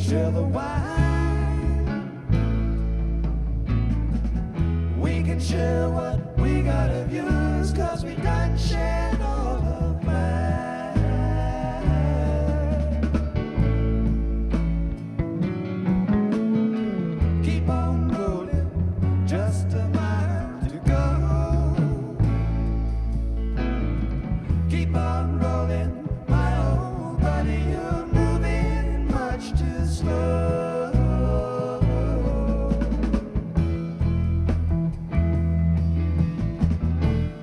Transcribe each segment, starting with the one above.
share the wine. We can share what we got of yours, 'cause we done shared all of mine. Keep on rolling, just a mile to go. Keep on rolling, my old buddy, you're moving much too slow.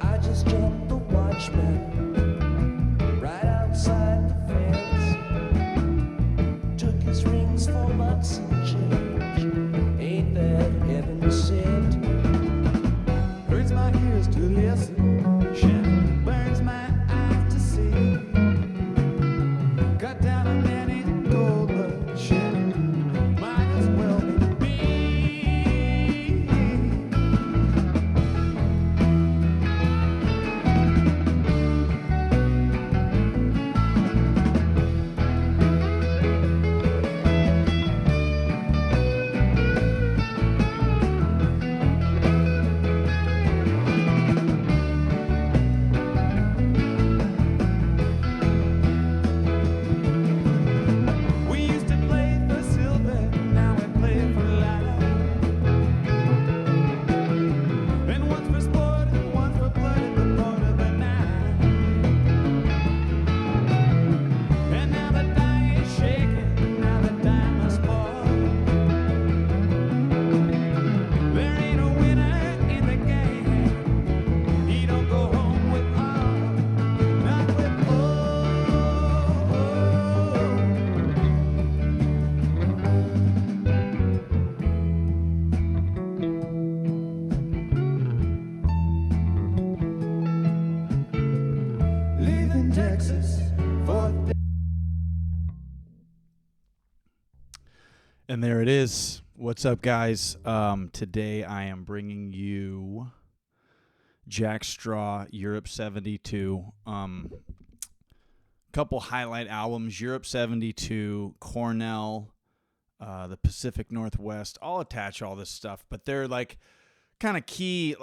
I just jumped the watchman right outside the fence. Took his rings for months and change. Ain't that heaven sent? Hurts my ears to listen, shit burns my eyes to see. Cut down a many gold, but shit might as well be. We used to play for silver, now we play for life. And once for sport and once for blood at the point of the knife. And now the die is shaking, now the diamonds fall. There ain't a winner in the game. He don't go home with all, not with all. Leaving Texas for And there it is. What's up, guys? Today I am bringing you Jack Straw, Europe 72. Couple highlight albums, Europe 72, Cornell, the Pacific Northwest. I'll attach all this stuff, but they're like kind of key.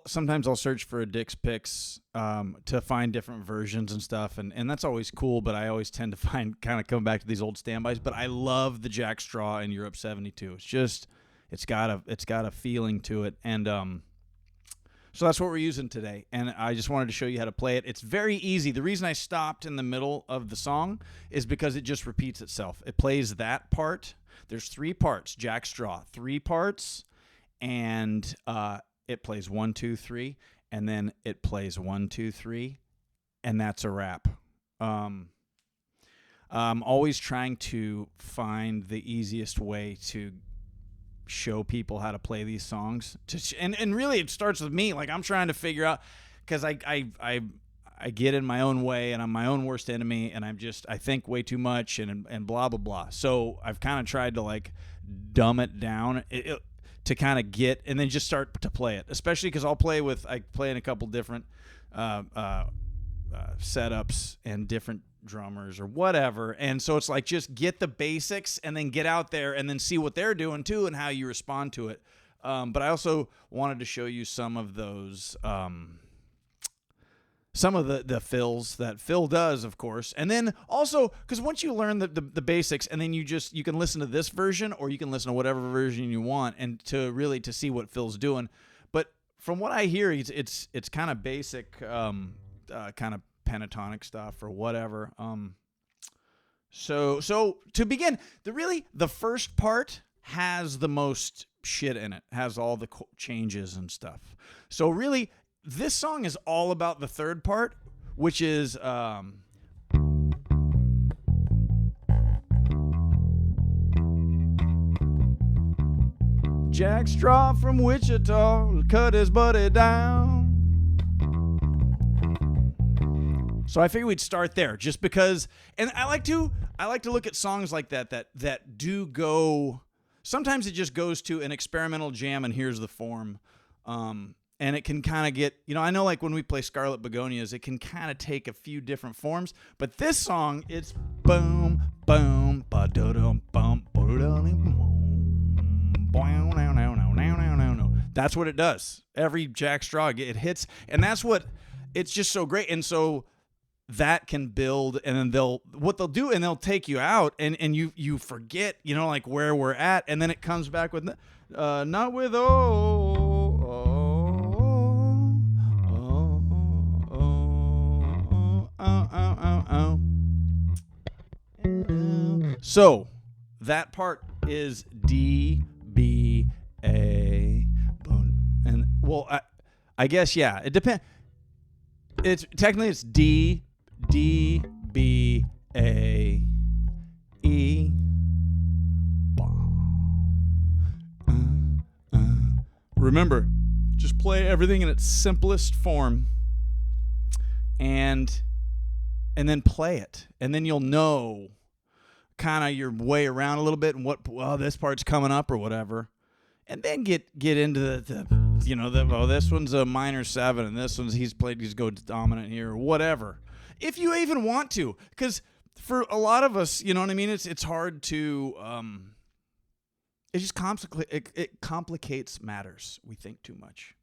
Sometimes I'll search for a Dick's Picks to find different versions and stuff, and that's always cool, but I always tend to find kind of come back to these old standbys. But I love the Jack Straw in Europe 72. It's just it's got a feeling to it, and so that's what we're using today, and I just wanted to show you how to play it. It's very easy. The reason I stopped in the middle of the song is because it just repeats itself. It plays that part. There's 3 parts, Jack Straw, 3 parts, and it plays 1, 2, 3, and then it plays 1, 2, 3, and that's a wrap. I'm always trying to find the easiest way to show people how to play these songs, and really it starts with me. Like, I'm trying to figure out, because I get in my own way, and I'm my own worst enemy, and I think way too much, and blah blah blah. So I've kind of tried to like dumb it down to kind of get, and then just start to play it, especially because I play in a couple different setups and different drummers or whatever, and so it's like just get the basics and then get out there and then see what they're doing too and how you respond to it. But I also wanted to show you some of those some of the fills that Phil does, of course, and then also because once you learn the basics, and then you can listen to this version, or you can listen to whatever version you want, and to see what Phil's doing. But from what I hear, it's kind of basic, kind of pentatonic stuff or whatever. So to begin, the first part has the most shit in it, has all the changes and stuff. So really, this song is all about the third part, which is Jack Straw from Wichita cut his buddy down. So I figured we'd start there, just because, and I like to look at songs like that do go. Sometimes it just goes to an experimental jam, and here's the form. And it can kind of get, I know like when we play Scarlet Begonias, it can kind of take a few different forms. But this song, it's boom, boom, ba-da-dum, bum, ba-da-dum. That's what it does. Every jack straw, it hits, and that's what, it's just so great. And so that can build, and then they'll take you out, and you forget, like where we're at, and then it comes back with not with So that part is D, B, A, and I guess, yeah, it depends. It's technically it's D, B, A, E. Remember, just play everything in its simplest form, and then play it, and then you'll know kind of your way around a little bit, and this part's coming up or whatever, and then get into this one's a minor 7, and this one's he's go dominant here or whatever, if you even want to, because for a lot of us, you know what I mean, it's hard to it just complicates matters. We think too much.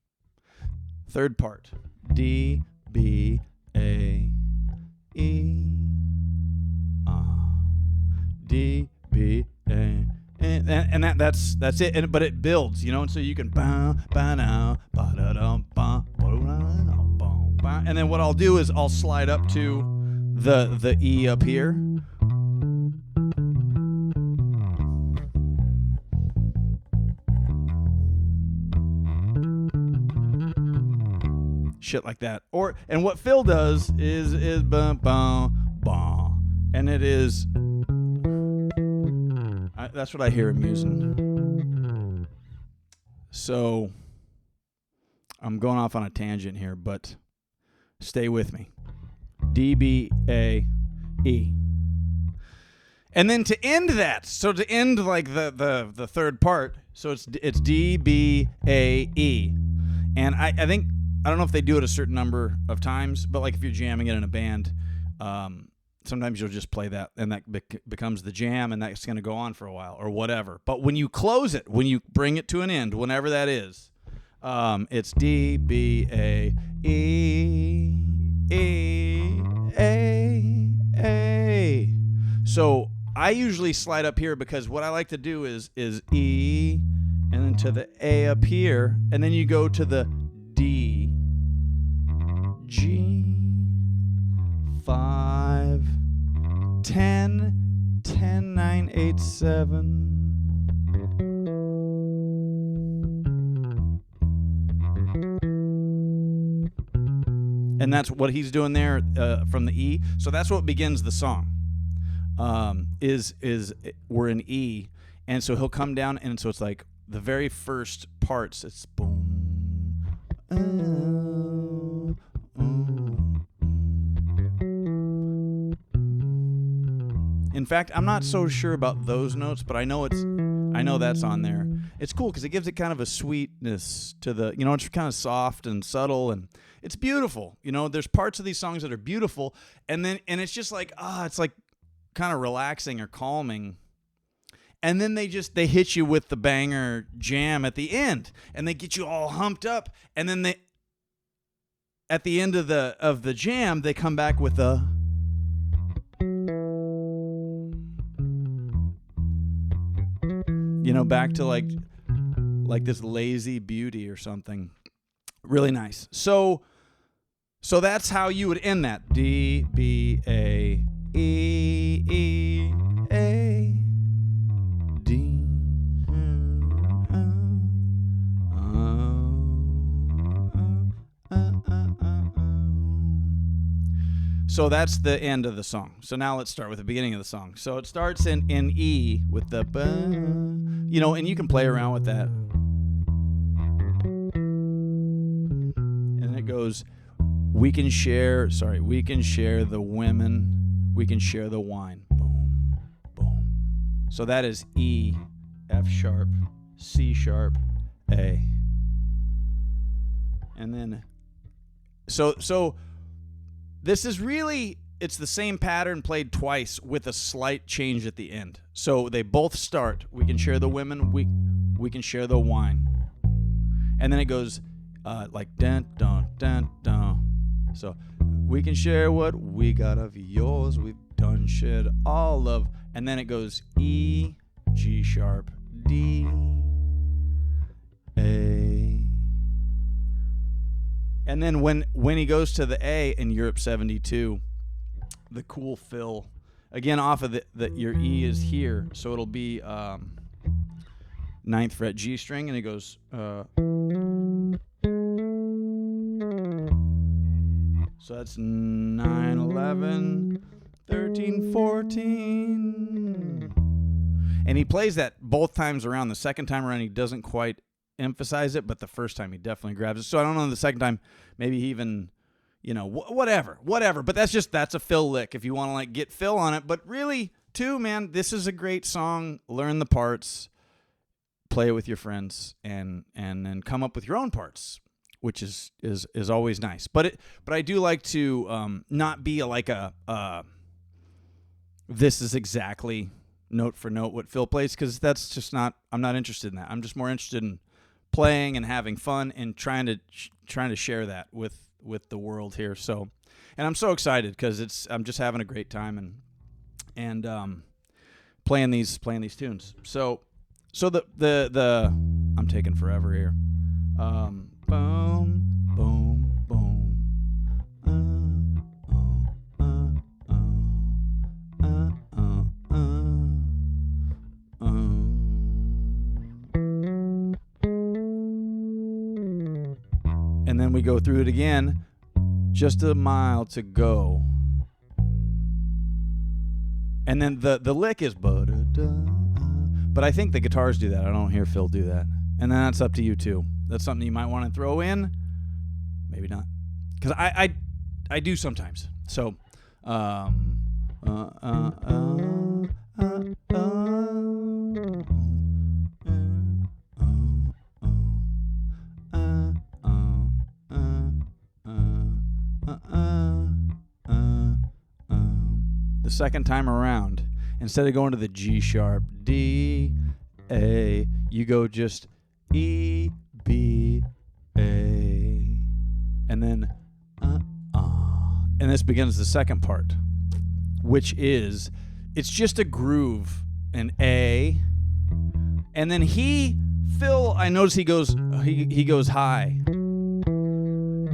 Third part, D, B, A, E, D, B, A, and that's it. But it builds, and so you can and then what I'll do is I'll slide up to the E up here. Shit like that. And what Phil does is bum bum bum, and it is. That's what I hear him using. So I'm going off on a tangent here, but stay with me. D, B, A, E. And then to end that, so to end like the third part, so it's D, B, A, E. And I think, I don't know if they do it a certain number of times, but like if you're jamming it in a band, sometimes you'll just play that, and that becomes the jam, and that's going to go on for a while or whatever. But when you close it, when you bring it to an end, whenever that is, it's D, B, A, E, E, A. So I usually slide up here because what I like to do is E, and then to the A up here, and then you go to the D, G, 5, 10, 10, 9, 8, 7. And that's what he's doing there from the E. So that's what begins the song. Is we're in E, and so he'll come down, and so it's like the very first parts. It's boom. In fact, I'm not so sure about those notes, but I know that's on there. It's cool because it gives it kind of a sweetness to the, it's kind of soft and subtle, and it's beautiful. There's parts of these songs that are beautiful, and it's just like, it's like kind of relaxing or calming. And then they hit you with the banger jam at the end, and they get you all humped up, and then at the end of the jam, they come back with a back to like this lazy beauty or something. Really nice. So that's how you would end that. D, B, A, E, E, A, D. So that's the end of the song. So now let's start with the beginning of the song. So it starts in E with the, and you can play around with that. And it goes, we can share the women, we can share the wine. Boom, boom. So that is E, F sharp, C sharp, A. And then, so this is really, it's the same pattern played twice with a slight change at the end. So they both start, we can share the women, we can share the wine. and then it goes like dun dun dun dun. So we can share what we got of yours. We've done shared all of, and then it goes E, G sharp, D, A. And then when he goes to the A in Europe 72, the cool fill, again off of your E is here, so it'll be 9th fret G string, and it goes so that's 9, 11, 13, 14. And he plays that both times around. The second time around, he doesn't quite emphasize it, but the first time he definitely grabs it. So I don't know, the second time, maybe he even, whatever. But that's a fill lick if you want to like get fill on it. But really, too, man, this is a great song. Learn the parts, play it with your friends, and then come up with your own parts, which is always nice. But I do like to not be like this is exactly note for note what Phil plays, because that's just not. I'm not interested in that. I'm just more interested in playing and having fun and trying to share that with the world here. So, and I'm so excited because I'm just having a great time and playing these tunes. So the I'm taking forever here. Boom, boom, boom. And then we go through it again. Just a mile to go. And then the lick is but I think the guitars do that. I don't hear Phil do that. And then that's up to you too. That's something you might want to throw in. Maybe not. Because I do sometimes. So the second time around, instead of going to the G sharp, D, A, you go just E, B, A, and then and this begins the second part, which is, it's just a groove, an A, and then Phil, I notice he goes high.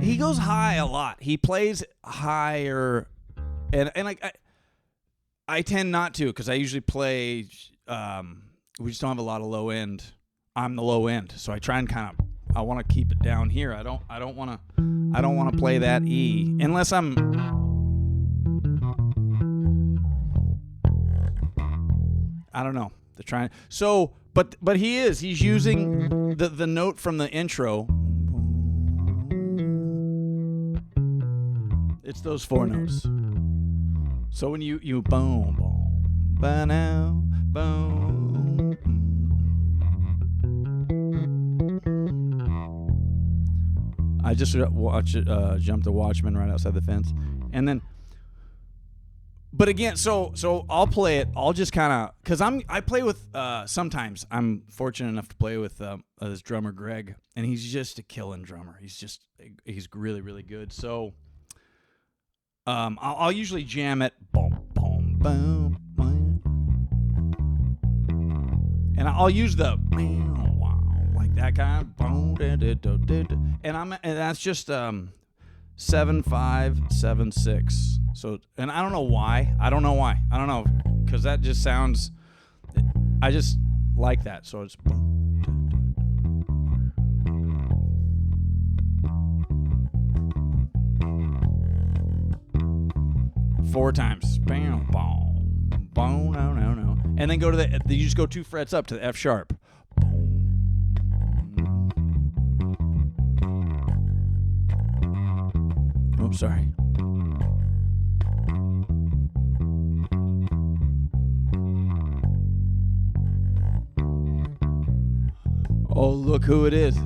He goes high a lot. He plays higher, and I tend not to, because I usually play. We just don't have a lot of low end. I'm the low end, so I try and I want to keep it down here. I don't want to play that E unless I don't know. They're trying. So, but he's using the note from the intro. It's those 4 notes. So when you boom, boom, ba-now, boom. I just jumped a Watchman right outside the fence, and then. But again, so I'll play it. I'll just kind of, because I play with sometimes I'm fortunate enough to play with this drummer Greg, and he's just a killing drummer. He's really, really good. So I'll usually jam it, boom, boom, boom, boom, and I'll use the like that kind of boom, and that's just 7/5/7/6. So, and I don't know why. I don't know, because that just sounds. I just like that. So it's. 4 times. Bam, boom, boom, no. And then go to you just go 2 frets up to the F sharp. Oops, sorry. Oh, look who it is.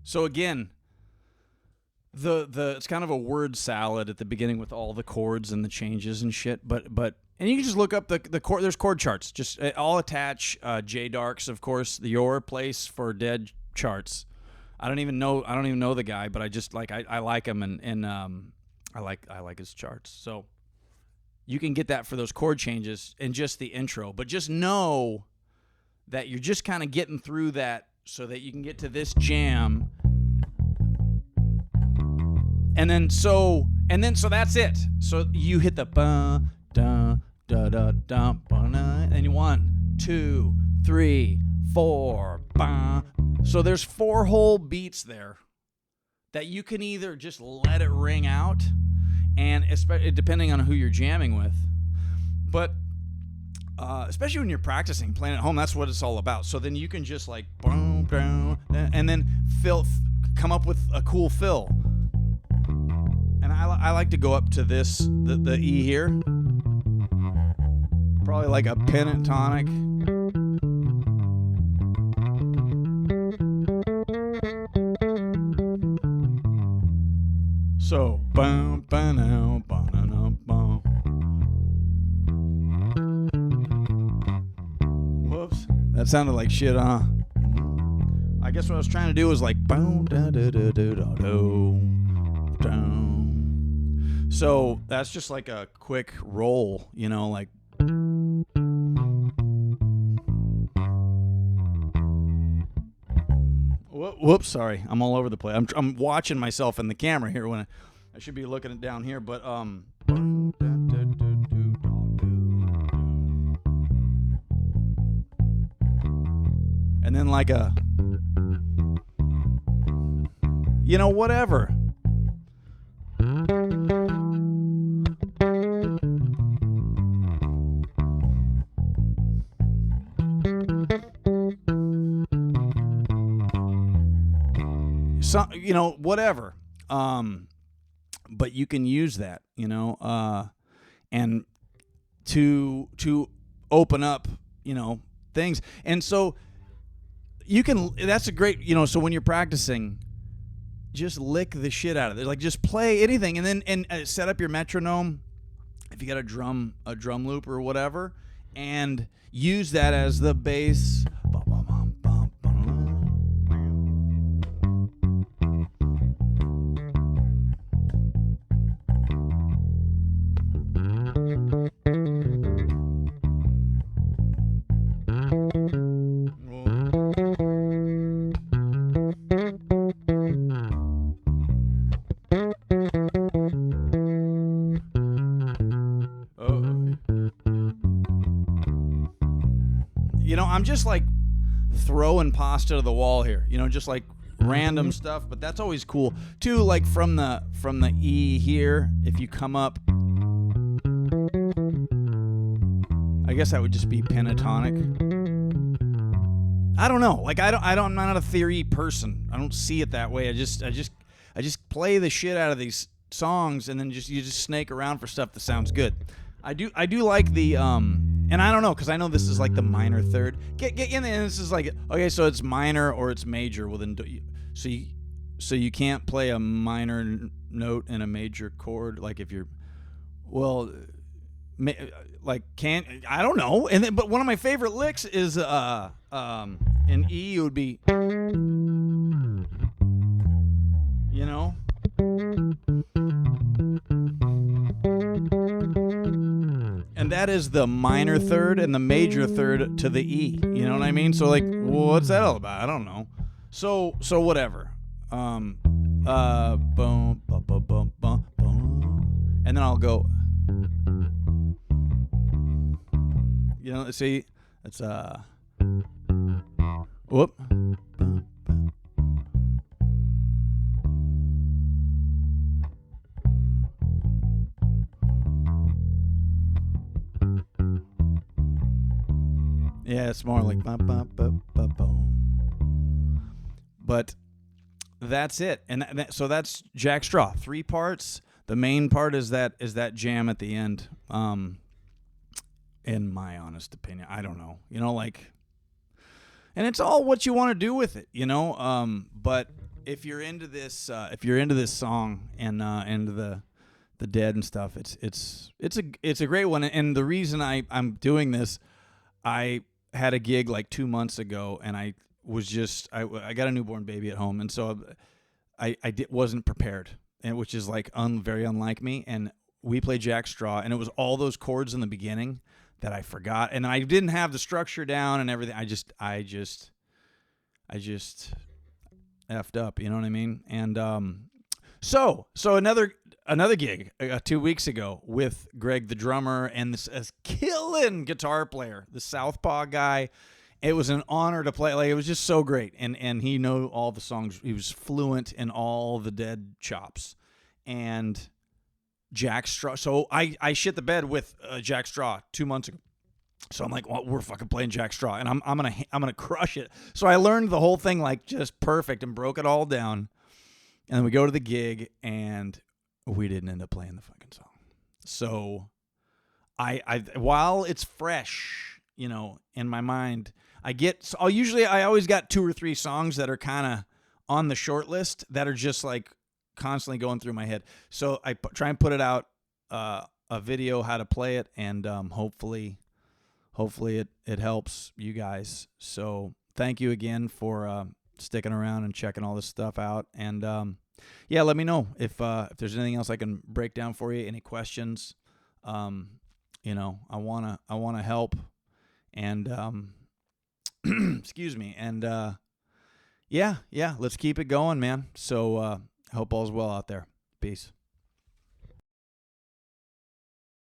So again, the it's kind of a word salad at the beginning with all the chords and the changes and shit. But and you can just look up the chord. There's chord charts. Just I'll attach J Dark's, of course, Your Place for Dead charts. I don't even know the guy, but I just like I like him and I like his charts. So you can get that for those chord changes and just the intro. But just know that you're just kind of getting through that so that you can get to this jam. And then so that's it. So you hit the ba da da da da ba and you 1, 2, 3, 4 ba. So there's 4 whole beats there that you can either just let it ring out, and especially depending on who you're jamming with, but especially when you're practicing playing at home, that's what it's all about. So then you can just like boom, boom, and then come up with a cool fill. And I like to go up to this, the E here. Probably like a pentatonic. So, boom, ba-now, ba-na-na, boom. Whoops. That sounded like shit, huh? I guess what I was trying to do was like boom, da da da da da da. So that's just like a quick roll, you know, like. Whoops, sorry, I'm all over the place. I'm watching myself in the camera here when I should be looking it down here, but and then like a, you know, whatever. So, you know, whatever. But you can use that, you know, and to open up, you know, things. And so you can, that's a great, you know, so when you're practicing, just lick the shit out of it. Like just play anything and then set up your metronome if you got a drum loop or whatever, and use that as the bass. You know, I'm just like throwing pasta to the wall here, you know, just like random stuff, but that's always cool too. Like from the E here, if you come up, I guess that would just be pentatonic. I don't know. Like I'm not a theory person. I don't see it that way. I just play the shit out of these songs, and then you just snake around for stuff that sounds good. I do like the and I don't know, because I know this is like the minor third. Get in there, and this is like, okay, so it's minor or it's major. Well, then so you can't play a minor note in a major chord, like if you're, well, like can't, I don't know. And then, but one of my favorite licks is in E, it would be, you know. And that is the minor third and the major third to the E. You know what I mean? So like, what's that all about? I don't know. So whatever. Boom, boom, boom, boom, boom, boom. And then I'll go. You know, see, it's whoop. Yeah, it's more like but that's it. And so that's Jack Straw. 3 parts. The main part is that jam at the end. In my honest opinion, I don't know. You know, like, and it's all what you want to do with it, you know. But if you're into this song and into the Dead and stuff, it's a great one. And the reason I'm doing this, I had a gig like 2 months ago, and I got a newborn baby at home, and so wasn't prepared, and which is like very unlike me. And we played Jack Straw, and it was all those chords in the beginning that I forgot, and I didn't have the structure down and everything. I just effed up, you know what I mean? And so another gig 2 weeks ago with Greg the drummer and this killing guitar player, the Southpaw guy. It was an honor to play. Like, it was just so great, and he knew all the songs. He was fluent in all the Dead chops, and Jack Straw. So I shit the bed with Jack Straw 2 months ago. So I'm like, well, we're fucking playing Jack Straw, and I'm gonna crush it. So I learned the whole thing like just perfect and broke it all down. And then we go to the gig, and we didn't end up playing the fucking song. So I while it's fresh, you know, in my mind, I always got 2 or 3 songs that are kind of on the short list that are just like constantly going through my head. So I try and put it out, a video how to play it, and hopefully it helps you guys. So thank you again for sticking around and checking all this stuff out. And yeah, let me know if there's anything else I can break down for you. Any questions? You know, I wanna help. And excuse me. And yeah, let's keep it going, man. So hope all's well out there. Peace.